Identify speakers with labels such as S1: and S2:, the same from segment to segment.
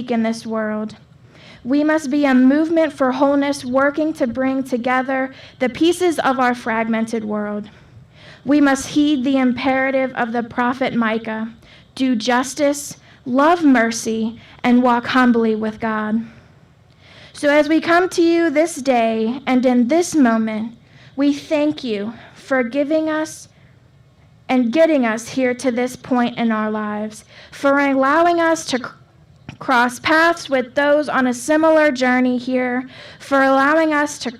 S1: seek in this world. We must be a movement for wholeness, working to bring together the pieces of our fragmented world. We must heed the imperative of the prophet Micah, do justice, love mercy, and walk humbly with God. So as we come to you this day and in this moment, we thank you for giving us and getting us here to this point in our lives, for allowing us to cross paths with those on a similar journey here, for allowing us to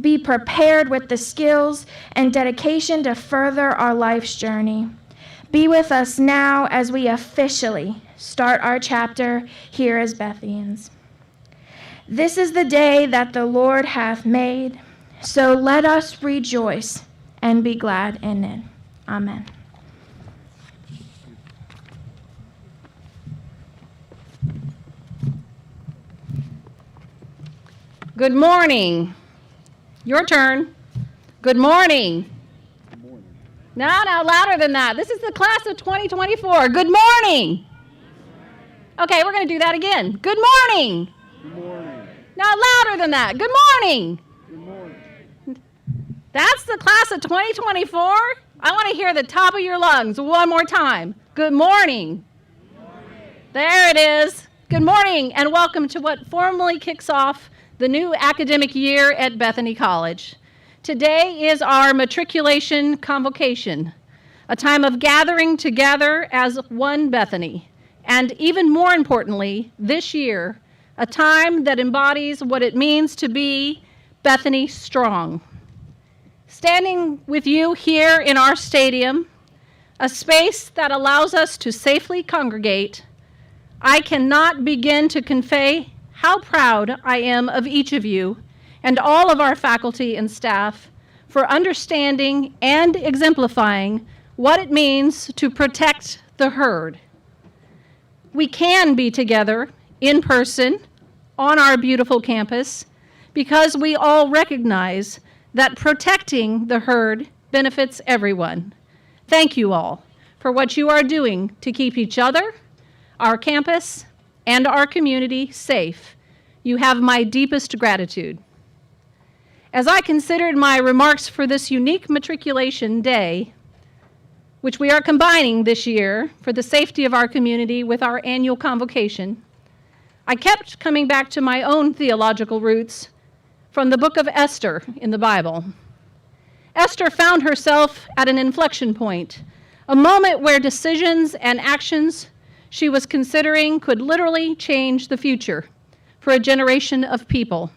S1: be prepared with the skills and dedication to further our life's journey. Be with us now as we officially start our chapter here as Bethanians. This is the day that the Lord hath made, so let us rejoice and be glad in it. Amen.
S2: Good morning. Your turn. Good morning.
S3: Good morning.
S2: No, louder than that. This is the class of 2024. Good morning. Okay, we're going to do that again. Good morning.
S3: Good morning.
S2: Now louder than that. Good morning.
S3: Good morning.
S2: That's the class of 2024. I want to hear the top of your lungs one more time. Good morning.
S3: Good morning.
S2: There it is. Good morning and welcome to what formally kicks off the new academic year at Bethany College. Today is our Matriculation Convocation, a time of gathering together as one Bethany, and even more importantly, this year, a time that embodies what it means to be Bethany strong. Standing with you here in our stadium, a space that allows us to safely congregate, I cannot begin to convey how proud I am of each of you and all of our faculty and staff for understanding and exemplifying what it means to protect the herd. We can be together in person on our beautiful campus because we all recognize that protecting the herd benefits everyone. Thank you all for what you are doing to keep each other, our campus, and our community safe. You have my deepest gratitude. As I considered my remarks for this unique Matriculation Day, which we are combining this year for the safety of our community with our annual convocation, I kept coming back to my own theological roots from the book of Esther in the Bible. Esther found herself at an inflection point, a moment where decisions and actions she was considering could literally change the future for a generation of people.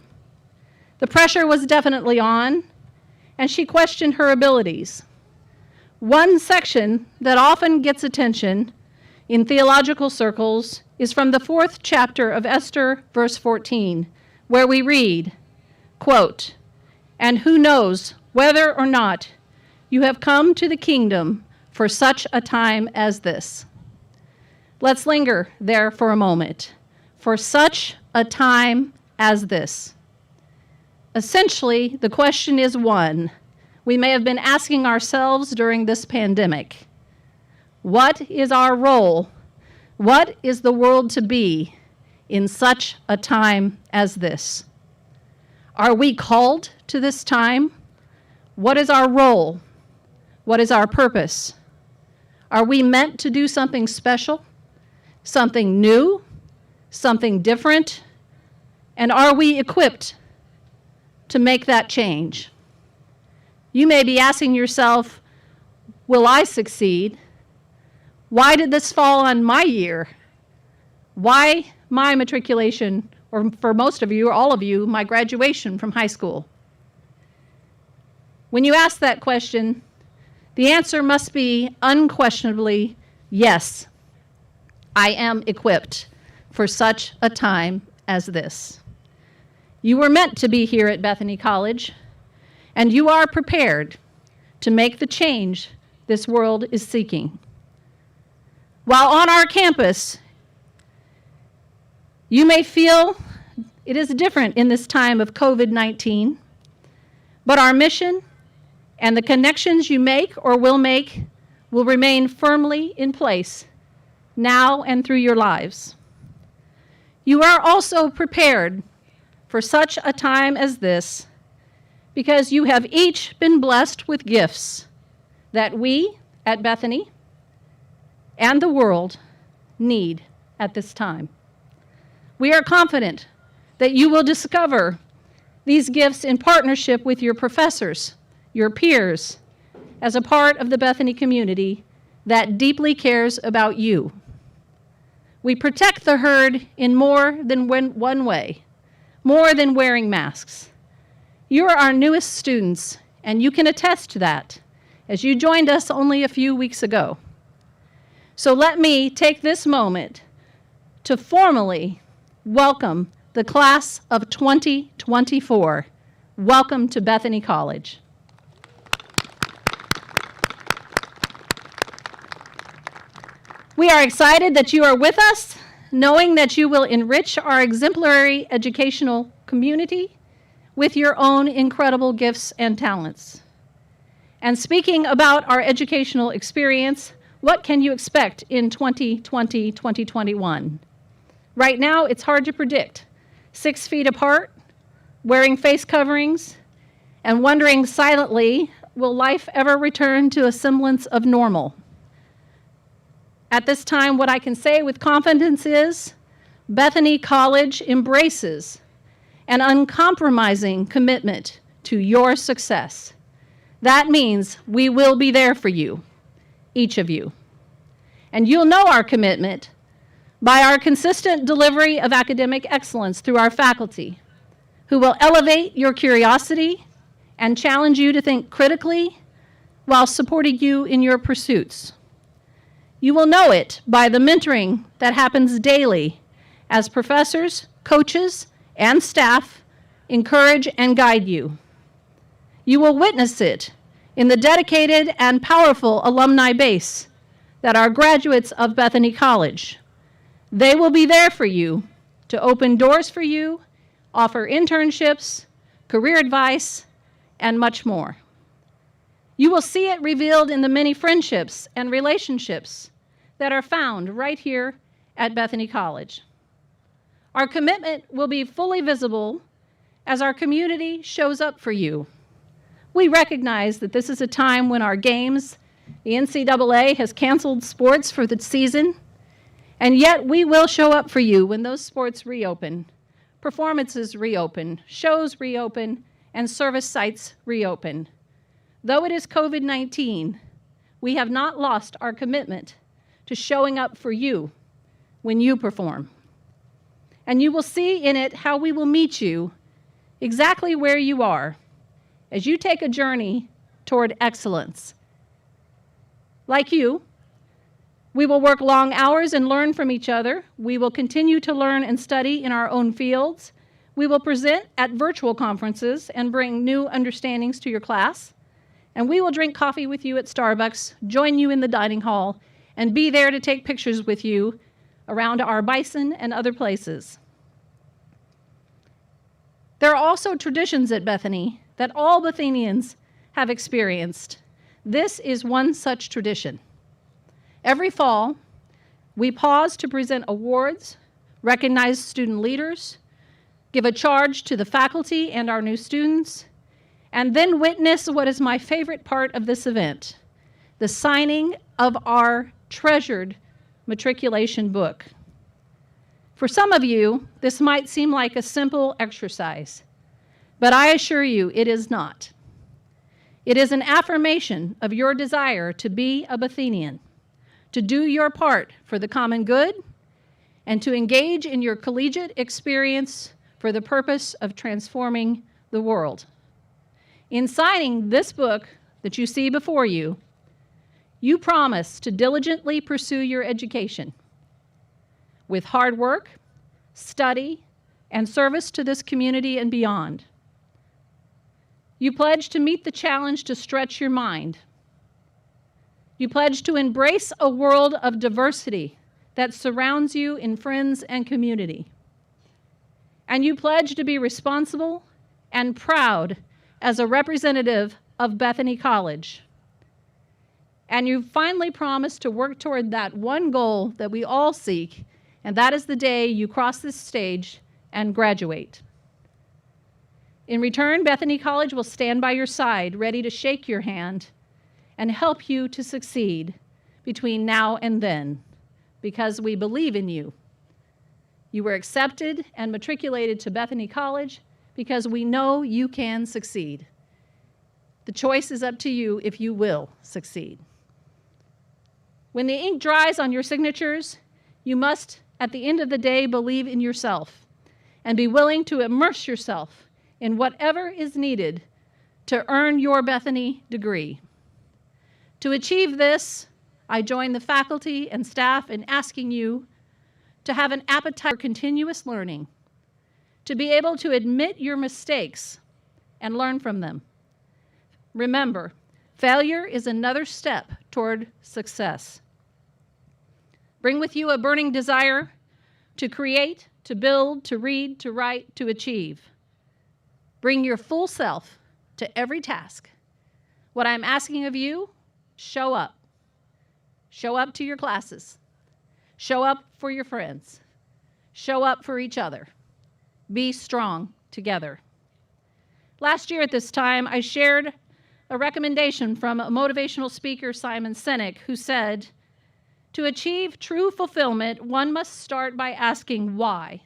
S2: The pressure was definitely on, and she questioned her abilities. One section that often gets attention in theological circles is from the 4th chapter of Esther, verse 14, where we read, quote, "And who knows whether or not you have come to the kingdom for such a time as this." Let's linger there for a moment. For such a time as this. Essentially, the question is one we may have been asking ourselves during this pandemic. What is our role? What is the world to be in such a time as this? Are we called to this time? What is our role? What is our purpose? Are we meant to do something special? Something new? Something different? And are we equipped to make that change? You may be asking yourself, will I succeed? Why did this fall on my year? Why my matriculation, or for most of you, or all of you, my graduation from high school? When you ask that question, the answer must be unquestionably yes. I am equipped for such a time as this. You were meant to be here at Bethany College, and you are prepared to make the change this world is seeking. While on our campus, you may feel it is different in this time of COVID-19, but our mission and the connections you make or will make will remain firmly in place now and through your lives. You are also prepared for such a time as this because you have each been blessed with gifts that we at Bethany and the world need at this time. We are confident that you will discover these gifts in partnership with your professors, your peers, as a part of the Bethany community that deeply cares about you. We protect the herd in more than one way, more than wearing masks. You are our newest students, and you can attest to that, as you joined us only a few weeks ago. So let me take this moment to formally welcome the class of 2024. Welcome to Bethany College. We are excited that you are with us, knowing that you will enrich our exemplary educational community with your own incredible gifts and talents. And speaking about our educational experience, what can you expect in 2020, 2021? Right now, it's hard to predict. 6 feet apart, wearing face coverings, and wondering silently, will life ever return to a semblance of normal? At this time, what I can say with confidence is Bethany College embraces an uncompromising commitment to your success. That means we will be there for you, each of you. And you'll know our commitment by our consistent delivery of academic excellence through our faculty, who will elevate your curiosity and challenge you to think critically while supporting you in your pursuits. You will know it by the mentoring that happens daily as professors, coaches, and staff encourage and guide you. You will witness it in the dedicated and powerful alumni base that are graduates of Bethany College. They will be there for you to open doors for you, offer internships, career advice, and much more. You will see it revealed in the many friendships and relationships that are found right here at Bethany College. Our commitment will be fully visible as our community shows up for you. We recognize that this is a time when our games, the NCAA has canceled sports for the season, and yet we will show up for you when those sports reopen, performances reopen, shows reopen, and service sites reopen. Though it is COVID-19, we have not lost our commitment to showing up for you when you perform. And you will see in it how we will meet you exactly where you are as you take a journey toward excellence. Like you, we will work long hours and learn from each other. We will continue to learn and study in our own fields. We will present at virtual conferences and bring new understandings to your class. And we will drink coffee with you at Starbucks, join you in the dining hall, and be there to take pictures with you around our bison and other places. There are also traditions at Bethany that all Bethanians have experienced. This is one such tradition. Every fall, we pause to present awards, recognize student leaders, give a charge to the faculty and our new students, and then witness what is my favorite part of this event, the signing of our treasured matriculation book. For some of you, this might seem like a simple exercise, but I assure you it is not. It is an affirmation of your desire to be a Bethanian, to do your part for the common good, and to engage in your collegiate experience for the purpose of transforming the world. In signing this book that you see before you, you promise to diligently pursue your education with hard work, study, and service to this community and beyond. You pledge to meet the challenge to stretch your mind. You pledge to embrace a world of diversity that surrounds you in friends and community. And you pledge to be responsible and proud as a representative of Bethany College. And you finally promise to work toward that one goal that we all seek, and that is the day you cross this stage and graduate. In return, Bethany College will stand by your side, ready to shake your hand and help you to succeed between now and then, because we believe in you. You were accepted and matriculated to Bethany College because we know you can succeed. The choice is up to you if you will succeed. When the ink dries on your signatures, you must, at the end of the day, believe in yourself and be willing to immerse yourself in whatever is needed to earn your Bethany degree. To achieve this, I join the faculty and staff in asking you to have an appetite for continuous learning, to be able to admit your mistakes and learn from them. Remember, failure is another step toward success. Bring with you a burning desire to create, to build, to read, to write, to achieve. Bring your full self to every task. What I'm asking of you, show up. Show up to your classes. Show up for your friends. Show up for each other. Be strong together. Last year at this time, I shared a recommendation from a motivational speaker, Simon Sinek, who said, "To achieve true fulfillment, one must start by asking why.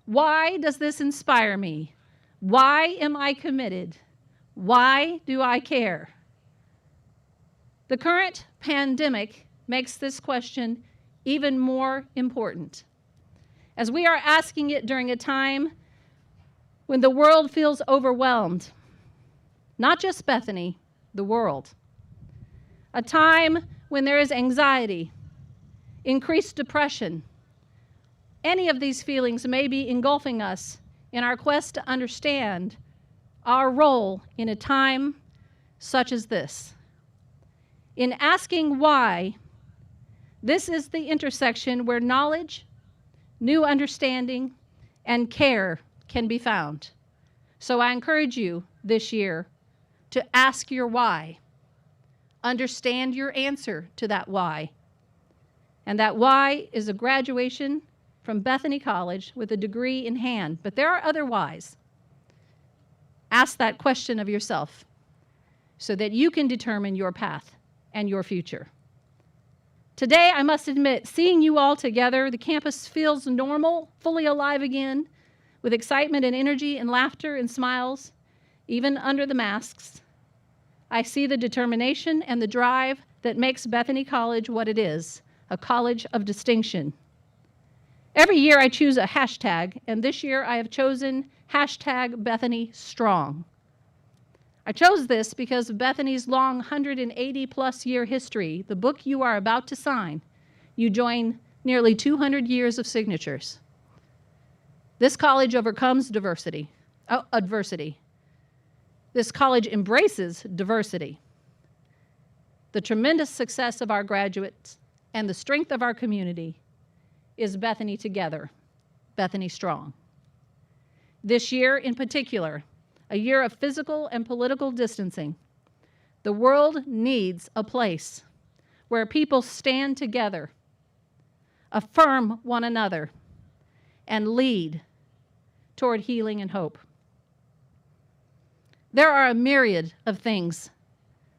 S2: Why does this inspire me? Why am I committed? Why do I care?" The current pandemic makes this question even more important, as we are asking it during a time when the world feels overwhelmed. Not just Bethany, the world. A time when there is anxiety, increased depression. Any of these feelings may be engulfing us in our quest to understand our role in a time such as this. In asking why, this is the intersection where knowledge, new understanding, and care can be found. So I encourage you this year to ask your why. Understand your answer to that why. And that why is a graduation from Bethany College with a degree in hand. But there are other whys. Ask that question of yourself so that you can determine your path and your future. Today, I must admit, seeing you all together, the campus feels normal, fully alive again, with excitement and energy and laughter and smiles, even under the masks. I see the determination and the drive that makes Bethany College what it is, a college of distinction. Every year I choose a hashtag, and this year I have chosen hashtag Bethany Strong. I chose this because of Bethany's long 180-plus year history. The book you are about to sign, you join nearly 200 years of signatures. This college overcomes adversity. This college embraces diversity. The tremendous success of our graduates and the strength of our community is Bethany together, Bethany strong. This year in particular, a year of physical and political distancing, the world needs a place where people stand together, affirm one another, and lead toward healing and hope. There are a myriad of things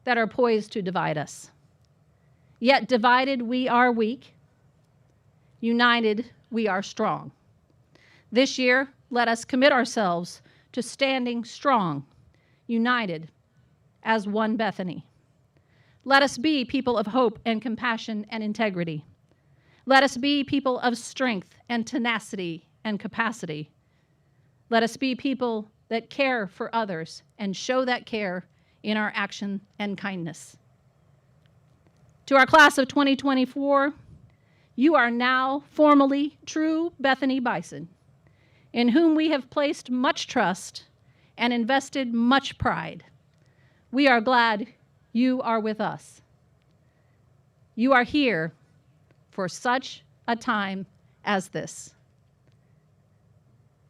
S2: that are poised to divide us. Yet divided, we are weak. United, we are strong. This year, let us commit ourselves to standing strong, united, as one Bethany. Let us be people of hope and compassion and integrity. Let us be people of strength and tenacity and capacity. Let us be people that care for others and show that care in our action and kindness. To our class of 2024, you are now formally true Bethany Bison, in whom we have placed much trust and invested much pride. We are glad you are with us. You are here for such a time as this.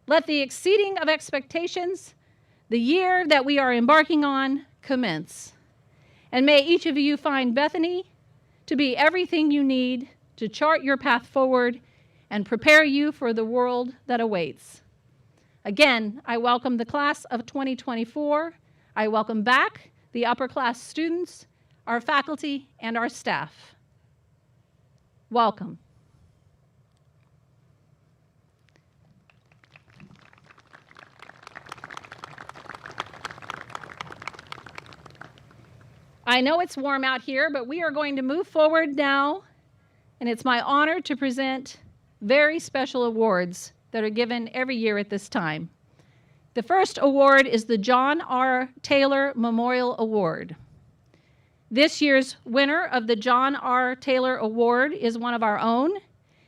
S2: Let the exceeding of expectations, the year that we are embarking on, commence. And may each of you find Bethany to be everything you need to chart your path forward and prepare you for the world that awaits. Again, I welcome the class of 2024. I welcome back the upper class students, our faculty, and our staff. Welcome. I know it's warm out here, but we are going to move forward now, and it's my honor to present very special awards that are given every year at this time. The first award is the John R. Taylor Memorial Award. This year's winner of the John R. Taylor Award is one of our own.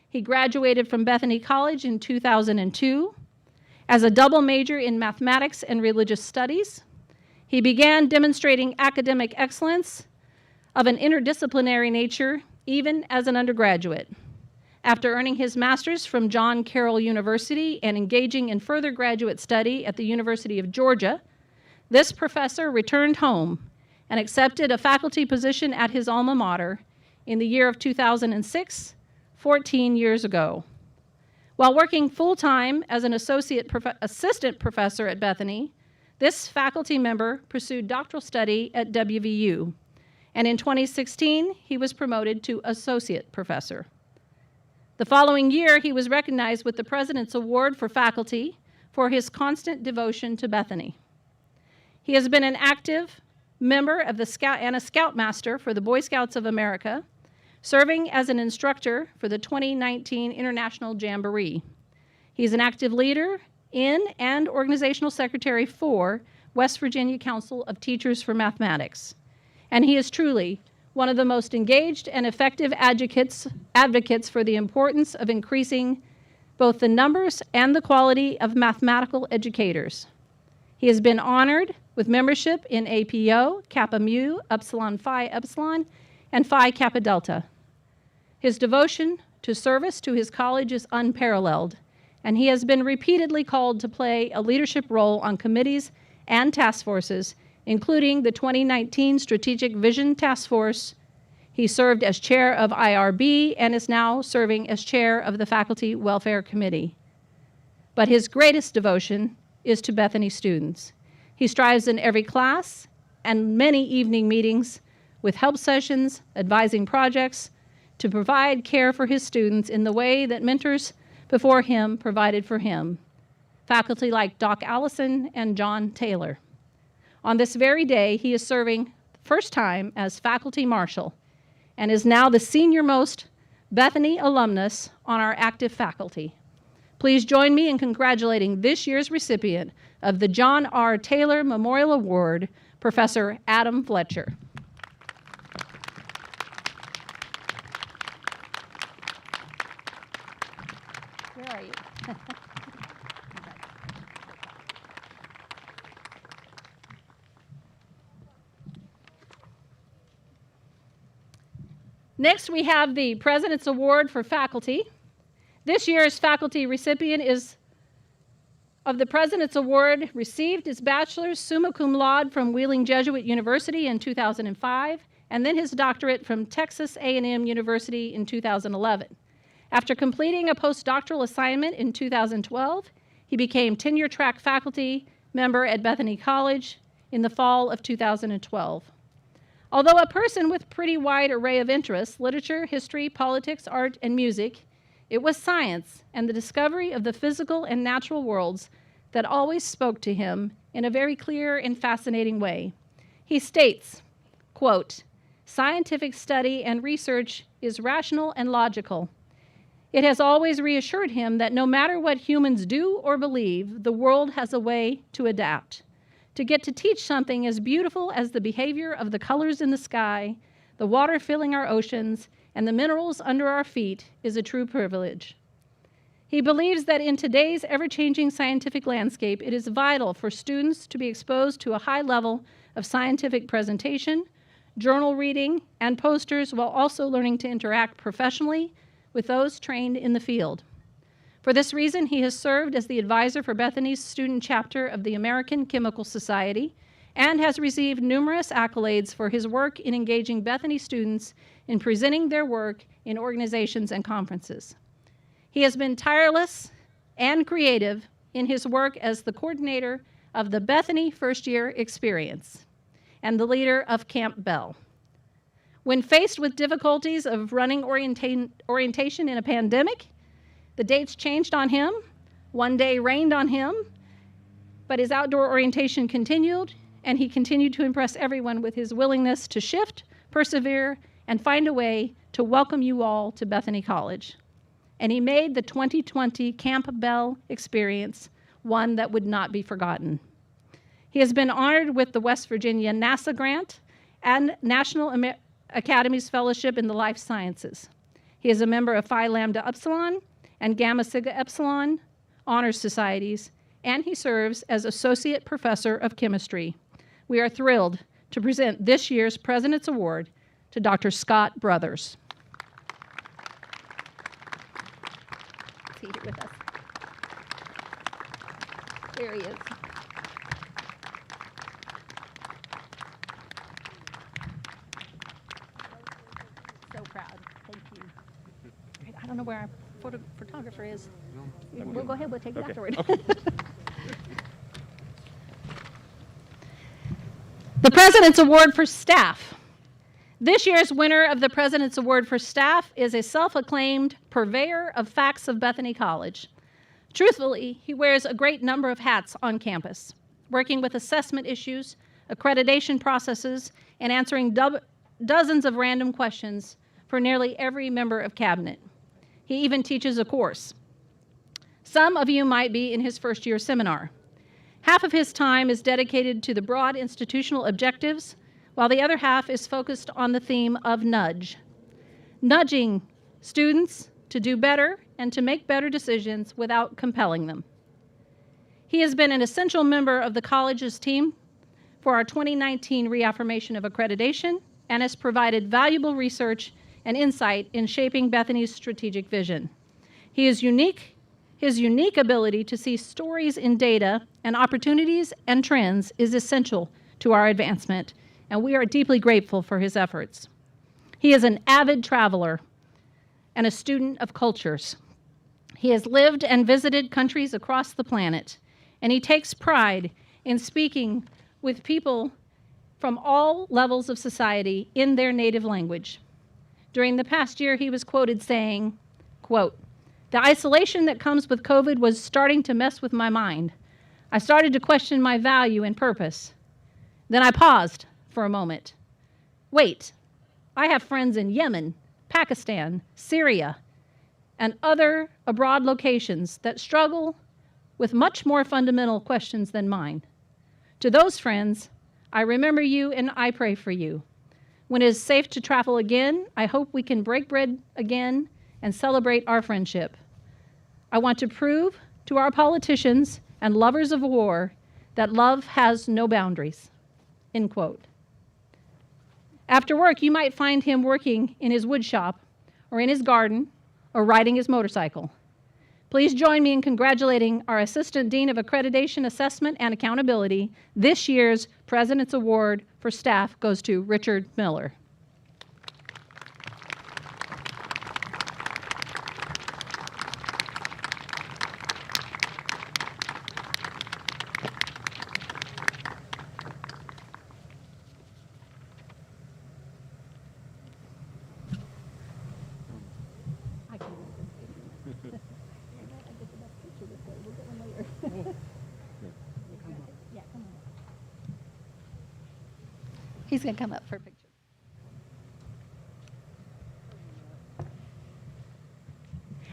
S2: He graduated from Bethany College in 2002 as a double major in mathematics and religious studies. He began demonstrating academic excellence of an interdisciplinary nature even as an undergraduate. After earning his master's from John Carroll University and engaging in further graduate study at the University of Georgia, this professor returned home and accepted a faculty position at his alma mater in the year of 2006, 14 years ago. While working full-time as an assistant professor at Bethany, this faculty member pursued doctoral study at WVU, and in 2016, he was promoted to associate professor. The following year, he was recognized with the President's Award for Faculty for his constant devotion to Bethany. He has been an active member of the Scout and a Scoutmaster for the Boy Scouts of America, serving as an instructor for the 2019 International Jamboree. He's an active leader in and organizational secretary for West Virginia Council of Teachers for Mathematics. And he is truly one of the most engaged and effective advocates for the importance of increasing both the numbers and the quality of mathematical educators. He has been honored with membership in APO, Kappa Mu, Upsilon Phi Epsilon, and Phi Kappa Delta. His devotion to service to his college is unparalleled, and he has been repeatedly called to play a leadership role on committees and task forces, including the 2019 Strategic Vision Task Force. He served as chair of IRB and is now serving as chair of the Faculty Welfare Committee. But his greatest devotion is to Bethany students. He strives in every class and many evening meetings with help sessions, advising projects, to provide care for his students in the way that mentors before him provided for him, faculty like Doc Allison and John Taylor. On this very day, he is serving the first time as faculty marshal and is now the senior-most Bethany alumnus on our active faculty. Please join me in congratulating this year's recipient of the John R. Taylor Memorial Award, Professor Adam Fletcher. Where are you? Next, we have the President's Award for Faculty. This year's faculty recipient of the President's Award received his bachelor's summa cum laude from Wheeling Jesuit University in 2005, and then his doctorate from Texas A&M University in 2011. After completing a postdoctoral assignment in 2012, he became tenure-track faculty member at Bethany College in the fall of 2012. Although a person with pretty wide array of interests, literature, history, politics, art, and music, it was science and the discovery of the physical and natural worlds that always spoke to him in a very clear and fascinating way. He states, quote, "Scientific study and research is rational and logical. It has always reassured him that no matter what humans do or believe, the world has a way to adapt. To get to teach something as beautiful as the behavior of the colors in the sky, the water filling our oceans, and the minerals under our feet is a true privilege." He believes that in today's ever-changing scientific landscape, it is vital for students to be exposed to a high level of scientific presentation, journal reading, and posters, while also learning to interact professionally with those trained in the field. For this reason, he has served as the advisor for Bethany's student chapter of the American Chemical Society and has received numerous accolades for his work in engaging Bethany students in presenting their work in organizations and conferences. He has been tireless and creative in his work as the coordinator of the Bethany first-year experience and the leader of Camp Bell. When faced with difficulties of running orientation in a pandemic, the dates changed on him, one day rained on him, but his outdoor orientation continued, and he continued to impress everyone with his willingness to shift, persevere, and find a way to welcome you all to Bethany College. And he made the 2020 Camp Bell experience one that would not be forgotten. He has been honored with the West Virginia NASA grant and National Academy's Fellowship in the Life Sciences. He is a member of Phi Lambda Epsilon and Gamma Sigma Epsilon honors societies, and he serves as Associate Professor of Chemistry. We are thrilled to present this year's President's Award to Dr. Scott Brothers. He's here with us. There he is. So proud. Thank you. I don't know where our photographer is. We'll go ahead. We'll take it afterward. The President's Award for Staff. This year's winner of the President's Award for Staff is a self-acclaimed purveyor of facts of Bethany College. Truthfully, he wears a great number of hats on campus, working with assessment issues, accreditation processes, and answering dozens of random questions for nearly every member of cabinet. He even teaches a course. Some of you might be in his first-year seminar. Half of his time is dedicated to the broad institutional objectives, while the other half is focused on the theme of nudge, nudging students to do better and to make better decisions without compelling them. He has been an essential member of the college's team for our 2019 reaffirmation of accreditation and has provided valuable research and insight in shaping Bethany's strategic vision. His unique ability to see stories in data and opportunities and trends is essential to our advancement, and we are deeply grateful for his efforts. He is an avid traveler and a student of cultures. He has lived and visited countries across the planet, and he takes pride in speaking with people from all levels of society in their native language. During the past year, he was quoted saying, quote, "The isolation that comes with COVID was starting to mess with my mind. I started to question my value and purpose. Then I paused for a moment. Wait, I have friends in Yemen, Pakistan, Syria, and other abroad locations that struggle with much more fundamental questions than mine. To those friends, I remember you and I pray for you. When it is safe to travel again, I hope we can break bread again and celebrate our friendship. I want to prove to our politicians and lovers of war that love has no boundaries." End quote. After work, you might find him working in his wood shop or in his garden or riding his motorcycle. Please join me in congratulating our Assistant Dean of Accreditation, Assessment, and Accountability. This year's President's Award for Staff goes to Richard Miller. He's going to come up for a picture.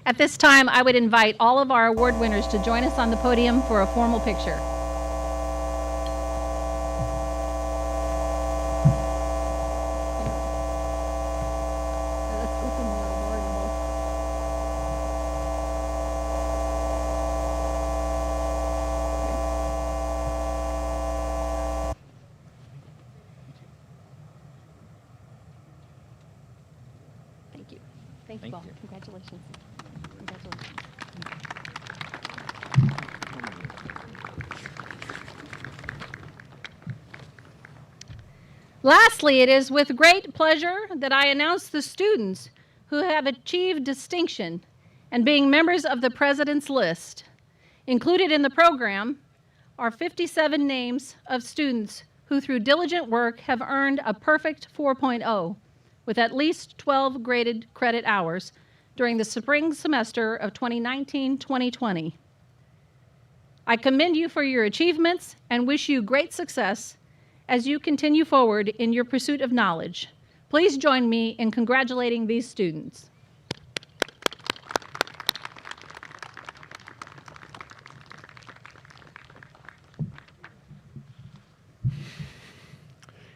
S2: At this time, I would invite all of our award winners to join us on the podium for a formal picture. Thank you all. Congratulations. Congratulations. Lastly, it is with great pleasure that I announce the students who have achieved distinction and being members of the President's List. Included in the program are 57 names of students who, through diligent work, have earned a perfect 4.0 with at least 12 graded credit hours during the spring semester of 2019-2020. I commend you for your achievements and wish you great success as you continue forward in your pursuit of knowledge. Please join me in congratulating these students.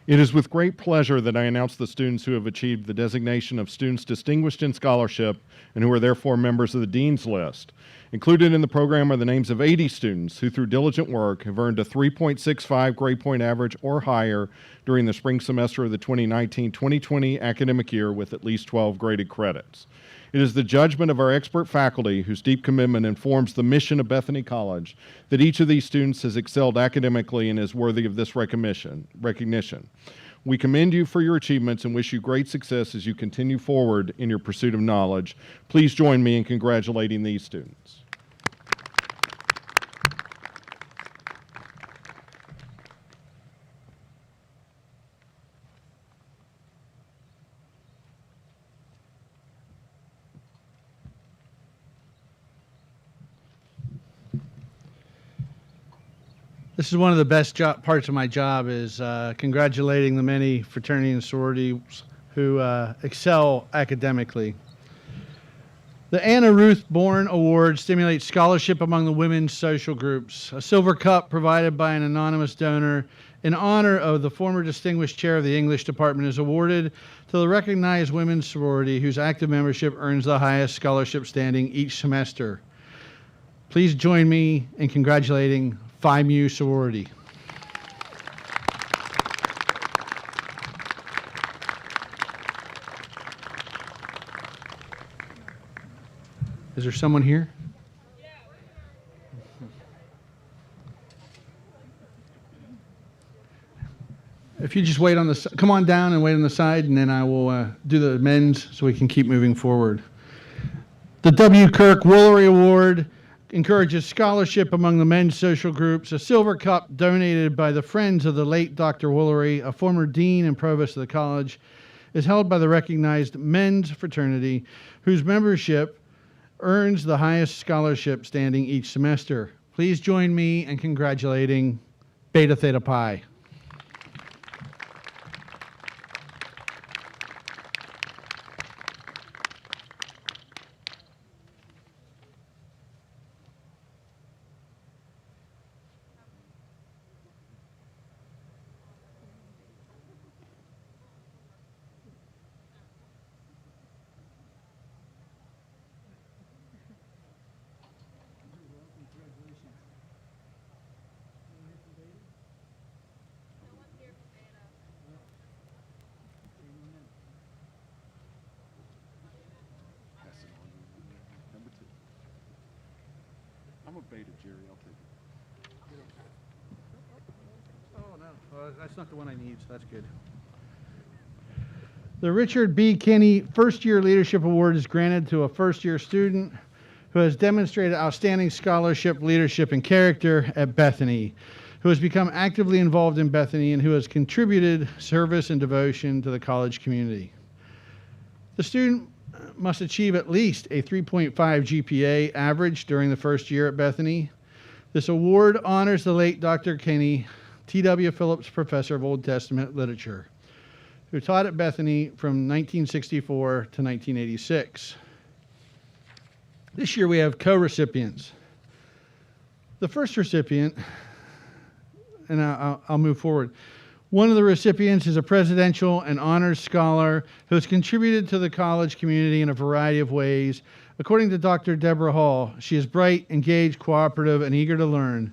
S4: It is with great pleasure that I announce the students who have achieved the designation of Students Distinguished in Scholarship and who are therefore members of the Dean's List. Included in the program are the names of 80 students who, through diligent work, have earned a 3.65 grade point average or higher during the spring semester of the 2019-2020 academic year with at least 12 graded credits. It is the judgment of our expert faculty, whose deep commitment informs the mission of Bethany College, that each of these students has excelled academically and is worthy of this recognition. We commend you for your achievements and wish you great success as you continue forward in your pursuit of knowledge. Please join me in congratulating these students.
S5: This is one of the best parts of my job is congratulating the many fraternity and sororities who excel academically. The Anna Ruth Bourne Award stimulates scholarship among the women's social groups. A silver cup provided by an anonymous donor in honor of the former distinguished chair of the English department is awarded to the recognized women's sorority whose active membership earns the highest scholarship standing each semester. Please join me in congratulating Phi Mu sorority. Is there someone here? If you just wait on the, come on down and wait on the side, and then I will do the men's so we can keep moving forward. The W. Kirk Woolery Award encourages scholarship among the men's social groups. A silver cup donated by the friends of the late Dr. Woolery, a former dean and provost of the college, is held by the recognized men's fraternity whose membership earns the highest scholarship standing each semester. Please join me in congratulating Beta Theta Pi.
S3: I'm a beta, Jerry. I'll take it.
S5: Oh, no. That's not the one I need, so that's good. The Richard B. Kinney First Year Leadership Award is granted to a first-year student who has demonstrated outstanding scholarship, leadership, and character at Bethany, who has become actively involved in Bethany, and who has contributed service and devotion to the college community. The student must achieve at least a 3.5 GPA average during the first year at Bethany. This award honors the late Dr. Kinney, T.W. Phillips Professor of Old Testament Literature, who taught at Bethany from 1964 to 1986. This year we have co-recipients. The first recipient, and I'll move forward. One of the recipients is a presidential and honors scholar who has contributed to the college community in a variety of ways. According to Dr. Deborah Hall, she is bright, engaged, cooperative, and eager to learn,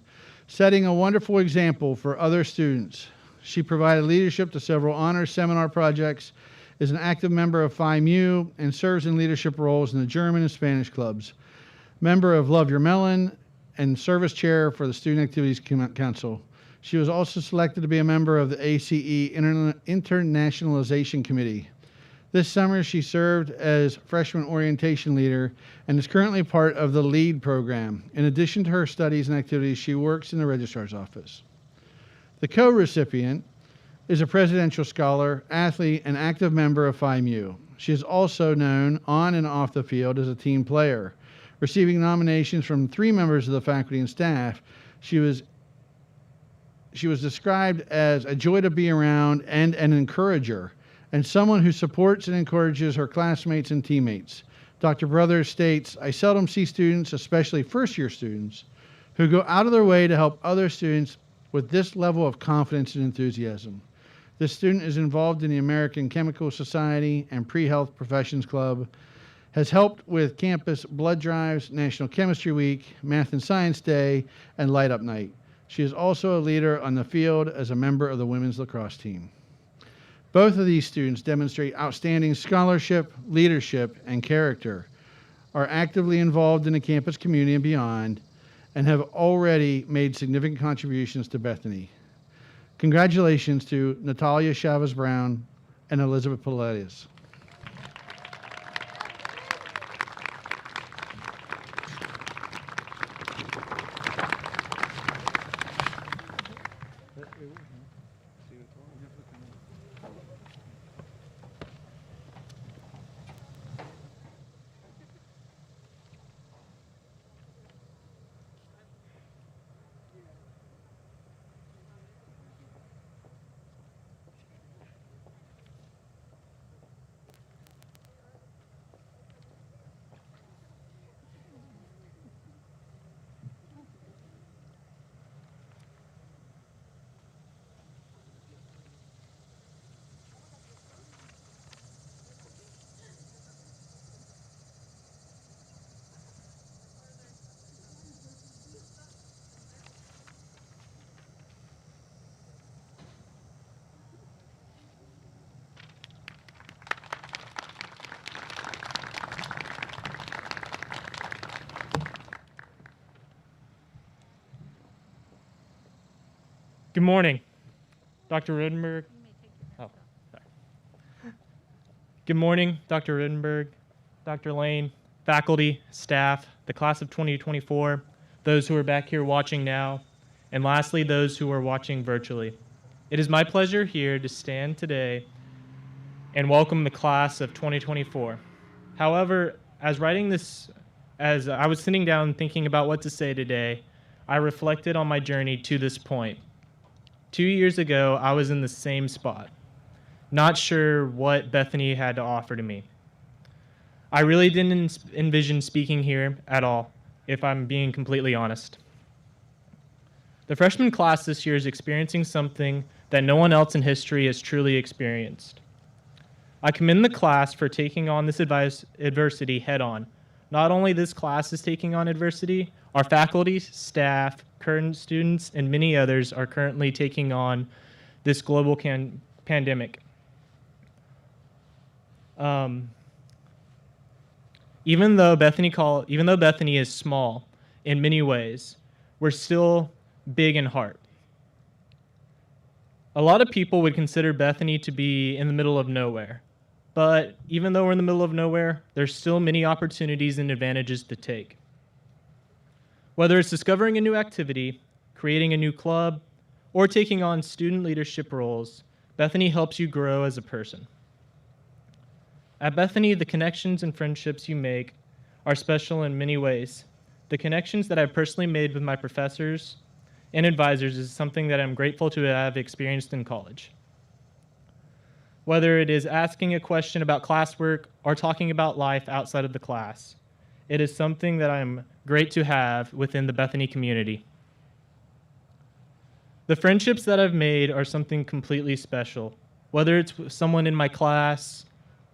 S5: setting a wonderful example for other students. She provided leadership to several honors seminar projects, is an active member of Phi Mu, and serves in leadership roles in the German and Spanish clubs. Member of Love Your Melon and service chair for the Student Activities Council. She was also selected to be a member of the ACE Internationalization Committee. This summer, she served as freshman orientation leader and is currently part of the LEAD program. In addition to her studies and activities, she works in the registrar's office. The co-recipient is a presidential scholar, athlete, and active member of Phi Mu. She is also known on and off the field as a team player. Receiving nominations from 3 members of the faculty and staff, she was described as a joy to be around and an encourager, and someone who supports and encourages her classmates and teammates. Dr. Brothers states, "I seldom see students, especially first-year students, who go out of their way to help other students with this level of confidence and enthusiasm. This student is involved in the American Chemical Society and Pre-Health Professions Club, has helped with campus blood drives, National Chemistry Week, Math and Science Day, and Light Up Night. She is also a leader on the field as a member of the women's lacrosse team." Both of these students demonstrate outstanding scholarship, leadership, and character, are actively involved in the campus community and beyond, and have already made significant contributions to Bethany. Congratulations to Natalia Chavez-Brown and Elizabeth Pilates.
S6: Good morning, Dr. Rodenberg. Oh, sorry. Good morning, Dr. Rodenberg, Dr. Lane, faculty, staff, the class of 2024, those who are back here watching now, and lastly, those who are watching virtually. It is my pleasure here to stand today and welcome the class of 2024. However, as I was sitting down thinking about what to say today, I reflected on my journey to this point. 2 years ago, I was in the same spot, not sure what Bethany had to offer to me. I really didn't envision speaking here at all, if I'm being completely honest. The freshman class this year is experiencing something that no one else in history has truly experienced. I commend the class for taking on this adversity head on. Not only this class is taking on adversity, our faculty, staff, current students, and many others are currently taking on this global pandemic. Even though Bethany is small in many ways, we're still big in heart. A lot of people would consider Bethany to be in the middle of nowhere. But even though we're in the middle of nowhere, there's still many opportunities and advantages to take. Whether it's discovering a new activity, creating a new club, or taking on student leadership roles, Bethany helps you grow as a person. At Bethany, the connections and friendships you make are special in many ways. The connections that I've personally made with my professors and advisors is something that I'm grateful to have experienced in college. Whether it is asking a question about classwork or talking about life outside of the class, it is something that I'm great to have within the Bethany community. The friendships that I've made are something completely special, whether it's someone in my class,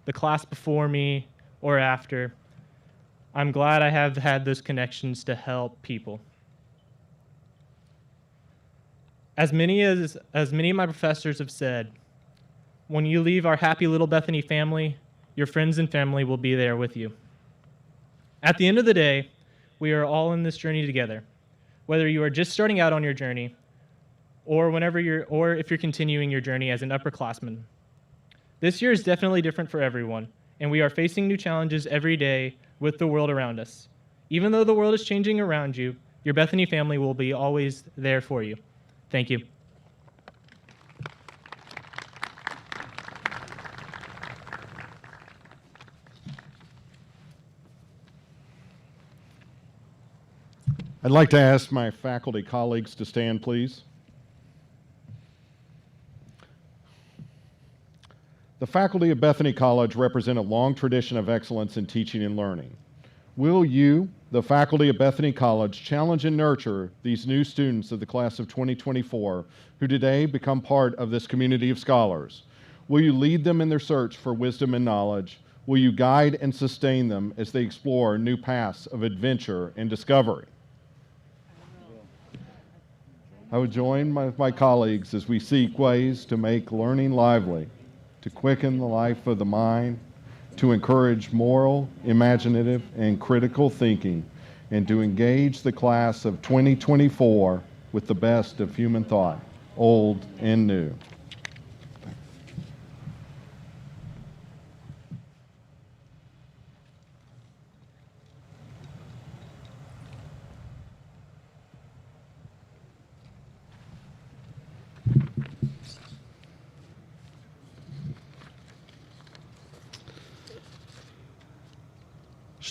S6: the class before me, or after. I'm glad I have had those connections to help people. As many of my professors have said, when you leave our happy little Bethany family, your friends and family will be there with you. At the end of the day, we are all in this journey together. Whether you are just starting out on your journey, or if you're continuing your journey as an upperclassman. This year is definitely different for everyone, and we are facing new challenges every day with the world around us. Even though the world is changing around you, your Bethany family will be always there for you. Thank you.
S4: I'd like to ask my faculty colleagues to stand, please. The faculty of Bethany College represent a long tradition of excellence in teaching and learning. Will you, the faculty of Bethany College, challenge and nurture these new students of the class of 2024 who today become part of this community of scholars? Will you lead them in their search for wisdom and knowledge? Will you guide and sustain them as they explore new paths of adventure and discovery? I would join my colleagues as we seek ways to make learning lively, to quicken the life of the mind, to encourage moral, imaginative, and critical thinking, and to engage the class of 2024 with the best of human thought, old and new.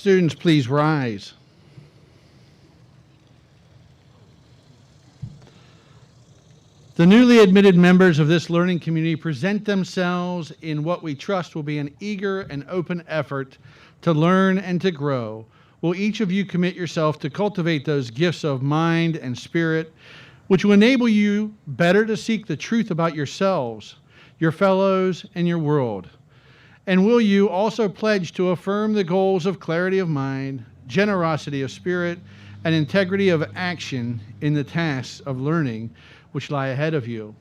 S5: Students, please rise. The newly admitted members of this learning community present themselves in what we trust will be an eager and open effort to learn and to grow. Will each of you commit yourself to cultivate those gifts of mind and spirit which will enable you better to seek the truth about yourselves, your fellows, and your world? And will you also pledge to affirm the goals of clarity of mind, generosity of spirit, and integrity of action in the tasks of learning which lie ahead of you?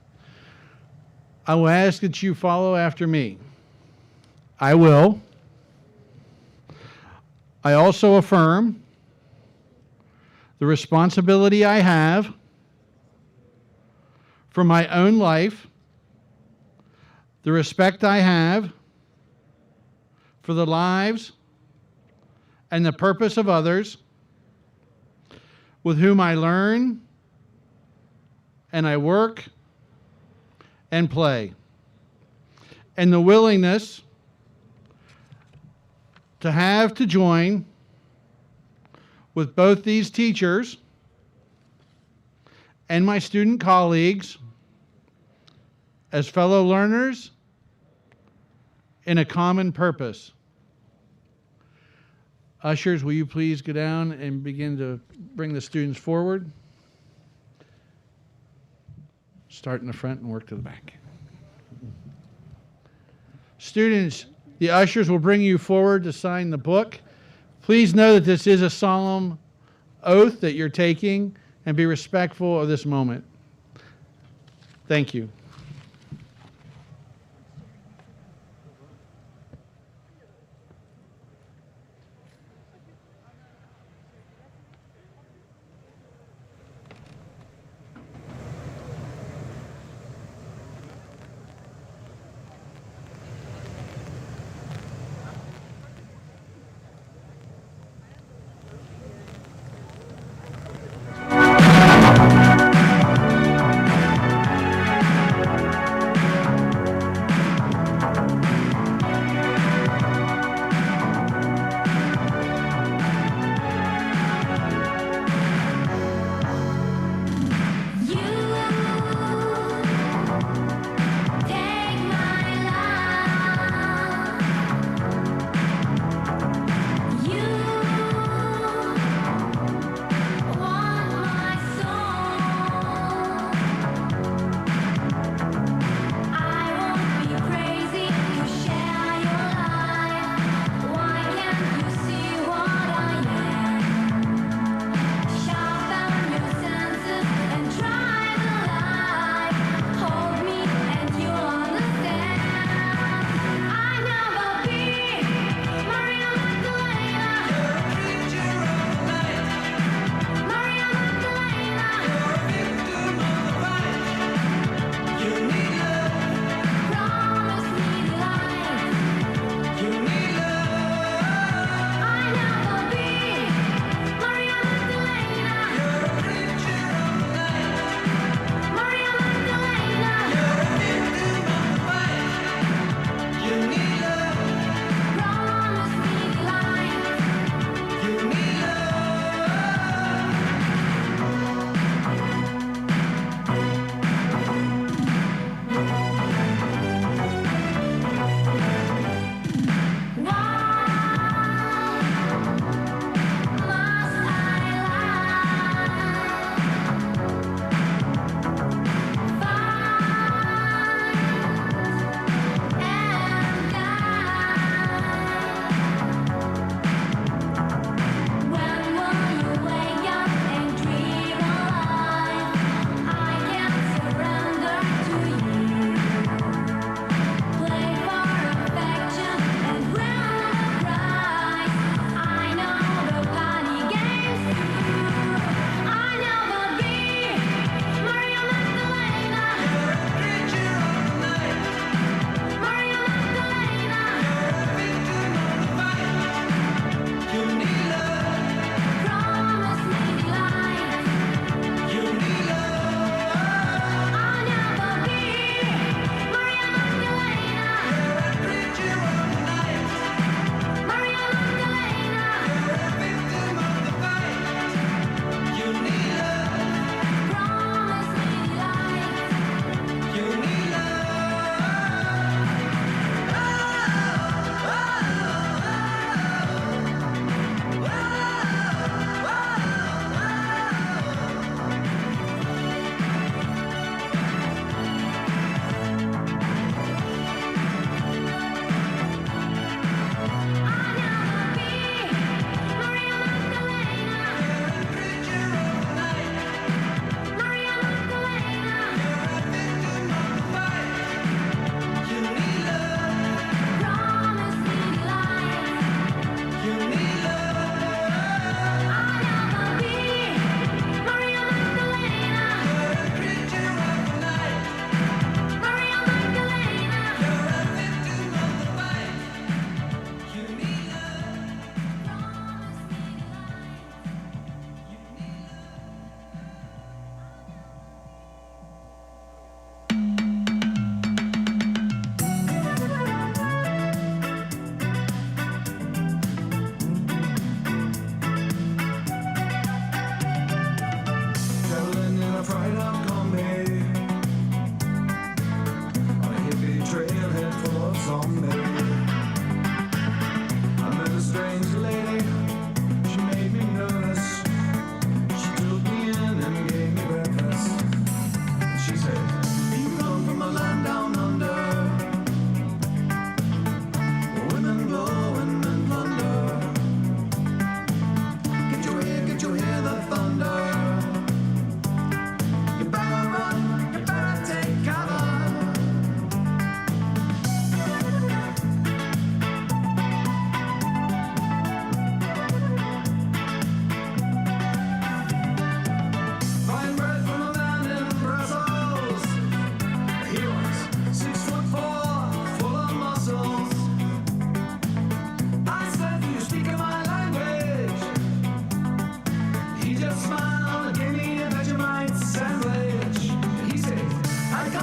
S5: I will ask that you follow after me. I will. I also affirm the responsibility I have for my own life, the respect I have for the lives and the purpose of others with whom I learn and I work and play, and the willingness to join with both these teachers and my student colleagues as fellow learners in a common purpose. Ushers, will you please go down and begin to bring the students forward? Start in the front and work to the back. Students, the ushers will bring you forward to sign the book. Please know that this is a solemn oath that you're taking, and be respectful of this moment. Thank you.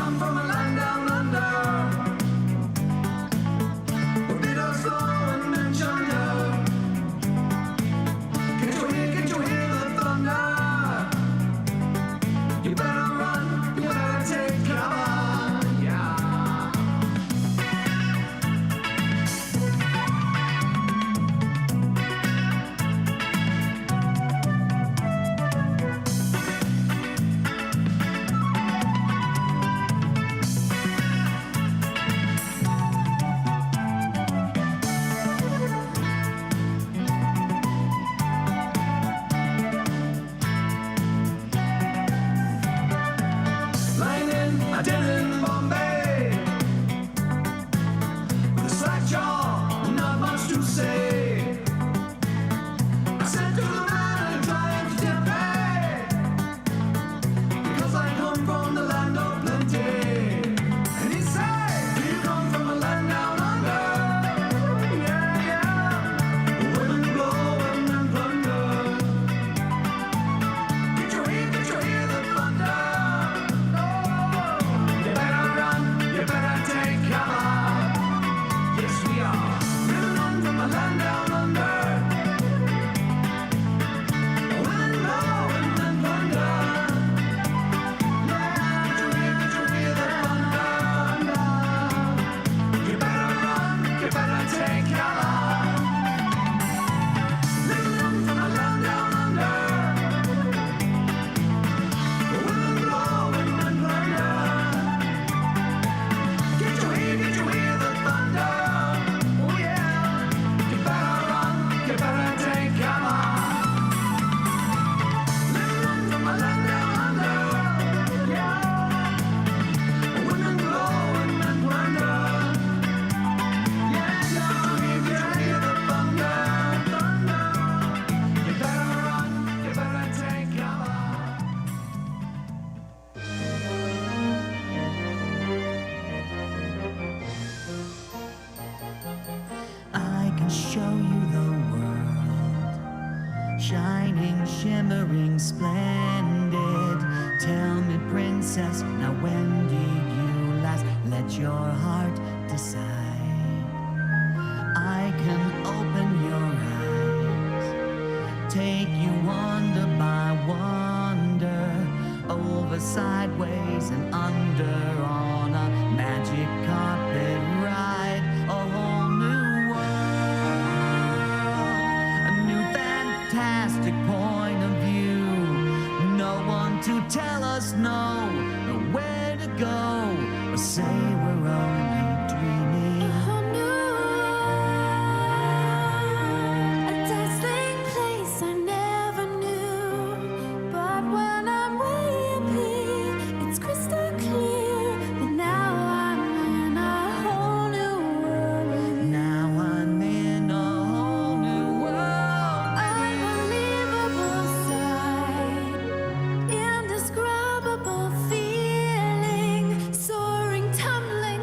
S7: come from a land down under. We're bitter, slow, and mentioner. Can't you hear the thunder? You better run, you better take cover, yeah. Lying in a den in Bombay, with a slack jaw, not much to say. I said to the man and trying to tempt me, because I come from the land of plenty. And he said, do you come from a land down under? Yeah, yeah. Women blow and men plunder. Can't you hear the thunder? You better run, you better take cover. Yes, we are living on from a land down under. Women blow and men plunder. Yeah, can't you hear the thunder? You better run, you better take cover. Living on from a land down under. Women blow and men plunder. Can't you hear the thunder? Oh yeah. You better run, you better take cover. Living on from a land down under. Yeah. Women blow and men plunder. Yeah, can't you hear the thunder? You better run, you better take cover.
S8: I can show you the world, shining, shimmering, splendid. Tell me, princess, now when did you last let your heart decide? I can open your eyes, take you wonder by wonder, over, sideways, and under on a magic carpet ride. A whole new world, a new fantastic point of view. No one to tell us no, or where to go, or say we're only dreaming.
S9: A dazzling place I never knew, but when I'm way up here, it's crystal clear that now I'm in a whole new world.
S8: Now I'm in a whole new world.
S9: Unbelievable sight, indescribable feeling, soaring, tumbling,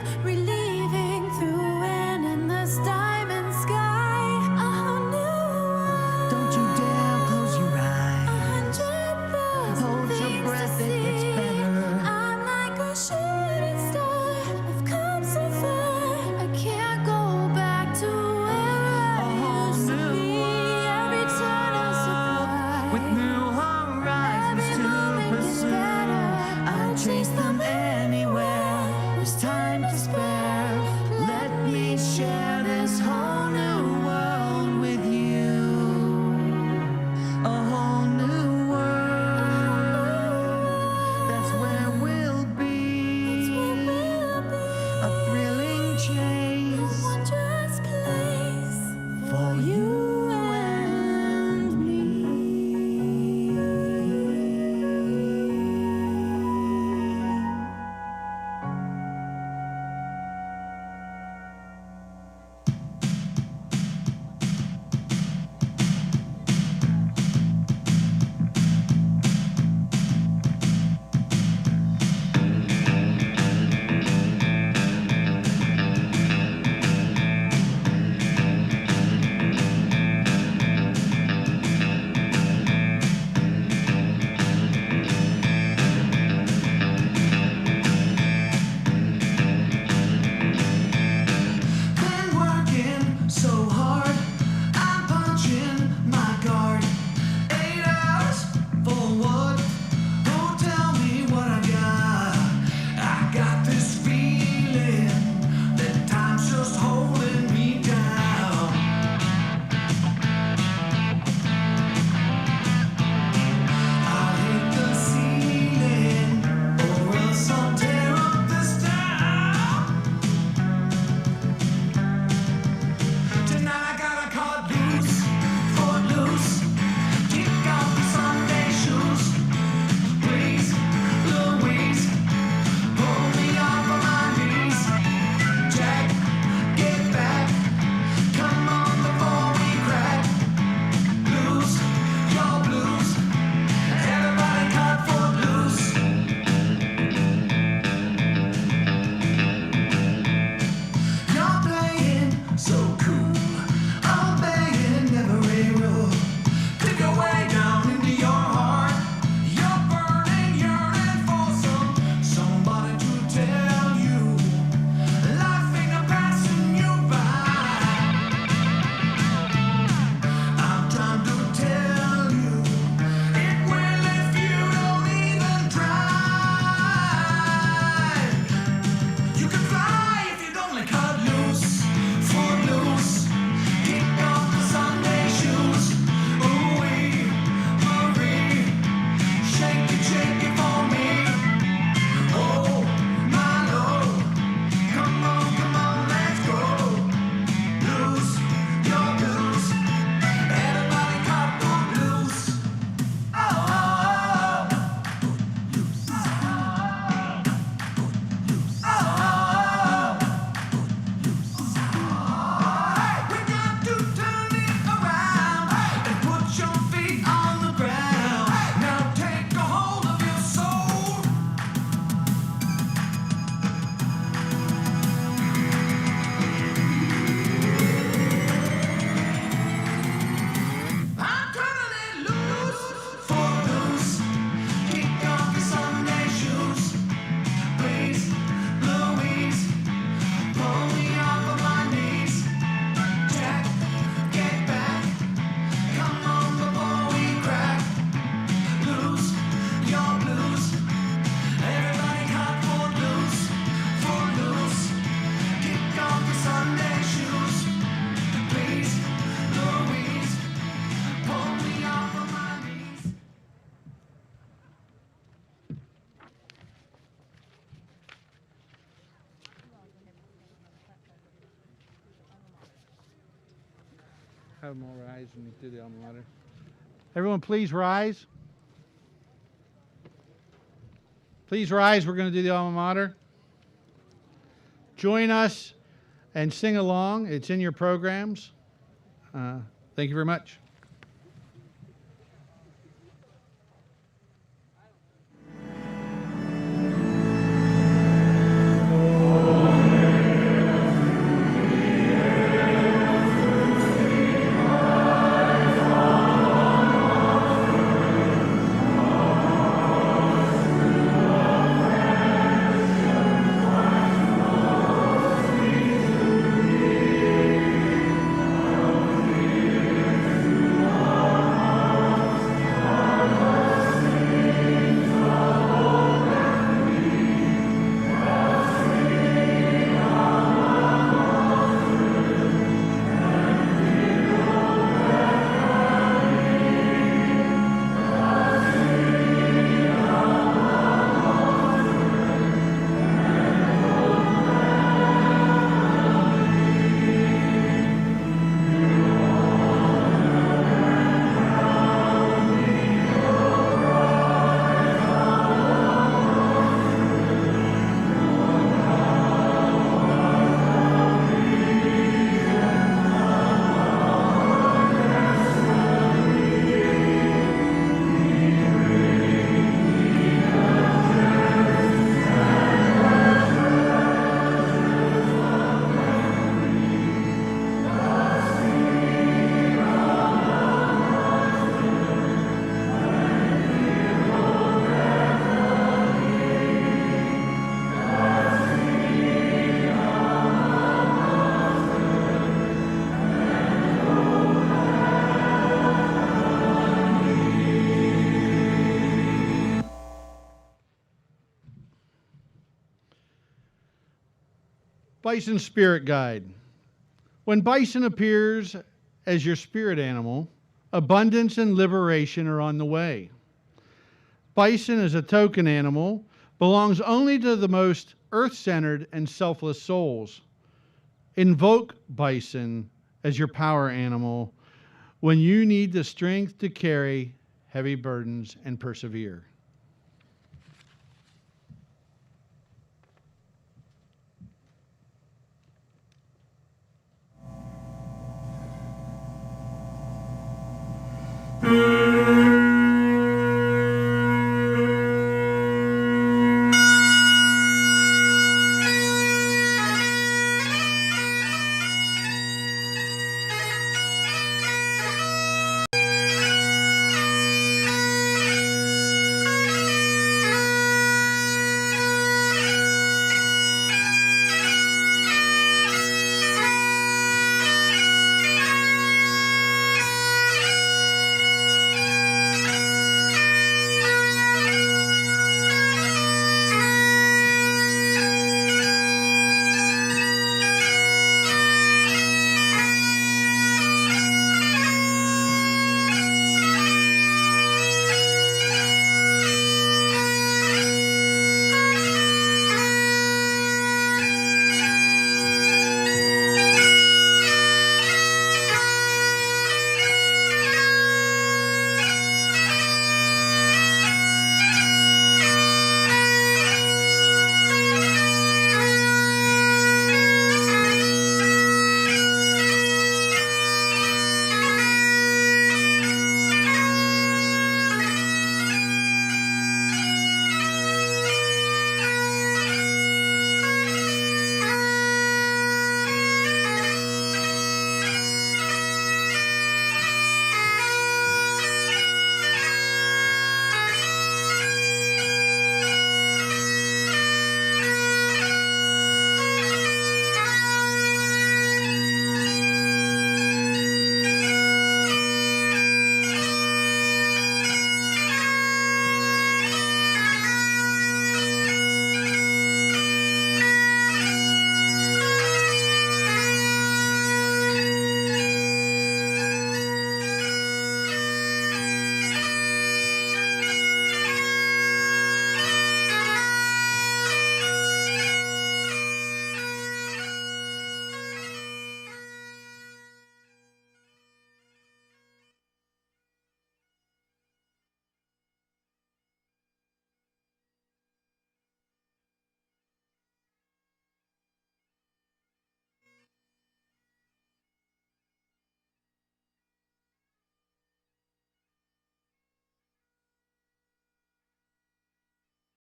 S5: Have them all rise and do the alma mater. Everyone, please rise. Please rise. We're going to do the alma mater. Join us and sing along. It's in your programs. Thank you very much. Bison Spirit Guide. When bison appears as your spirit animal, abundance and liberation are on the way. Bison is a token animal, belongs only to the most earth-centered and selfless souls. Invoke bison as your power animal when you need the strength to carry heavy burdens and persevere.
S7: Thank